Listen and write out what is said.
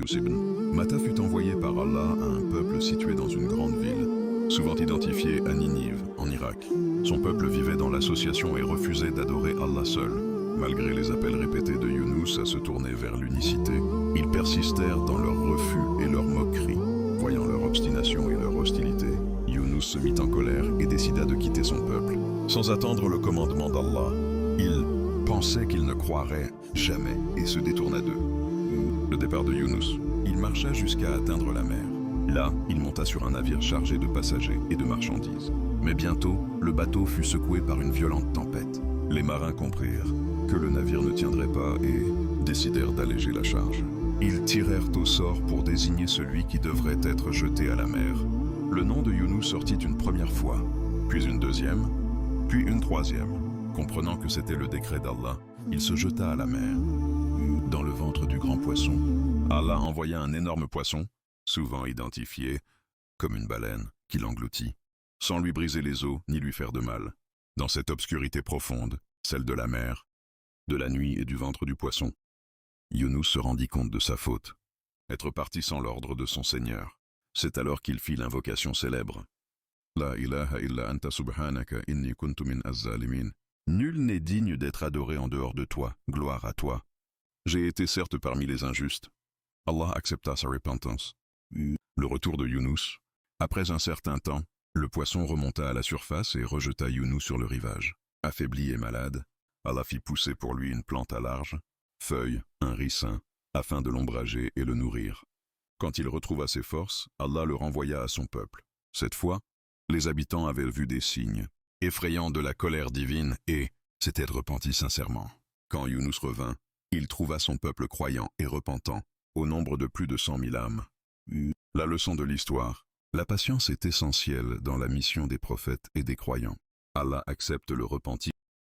ibn Matta fut envoyé par Allah à un peuple situé dans une grande ville, souvent identifiée à Ninive, en Irak. Son peuple vivait dans l'association et refusait d'adorer Allah seul. Malgré les appels répétés de Younous à se tourner vers l'unicité, ils persistèrent dans leur refus et leur moquerie. Voyant leur obstination et leur hostilité, Younous se mit en colère et décida de quitter son peuple. Sans attendre le commandement d'Allah, il pensait qu'il ne croirait jamais et se détourna d'eux. Le départ de Younous, il marcha jusqu'à atteindre la mer. Là, il monta sur un navire chargé de passagers et de marchandises. Mais bientôt, le bateau fut secoué par une violente tempête. Les marins comprirent que le navire ne tiendrait pas et décidèrent d'alléger la charge. Ils tirèrent au sort pour désigner celui qui devrait être jeté à la mer. Le nom de Younous sortit une première fois, puis une deuxième, puis une troisième. Comprenant que c'était le décret d'Allah, il se jeta à la mer. Dans le ventre du grand poisson, Allah envoya un énorme poisson, souvent identifié comme une baleine, qui l'engloutit, sans lui briser les os ni lui faire de mal. Dans cette obscurité profonde, celle de la mer, de la nuit et du ventre du poisson, Younous se rendit compte de sa faute, être parti sans l'ordre de son Seigneur. C'est alors qu'il fit l'invocation célèbre. La ilaha illa anta subhanaka inni kuntu min az-zalimin. Nul n'est digne d'être adoré en dehors de toi, gloire à toi. J'ai été certes parmi les injustes. Allah accepta sa repentance. Le retour de Younous. Après un certain temps, le poisson remonta à la surface et rejeta Younous sur le rivage. Affaibli et malade, Allah fit pousser pour lui une plante à larges feuilles, un ricin, afin de l'ombrager et le nourrir. Quand il retrouva ses forces, Allah le renvoya à son peuple. Cette fois, les habitants avaient vu des signes, effrayants de la colère divine et s'étaient repentis sincèrement. Quand Younous revint, il trouva son peuple croyant et repentant, au nombre de plus de 100 000 âmes. La leçon de l'histoire. La patience est essentielle dans la mission des prophètes et des croyants. Allah accepte le repentir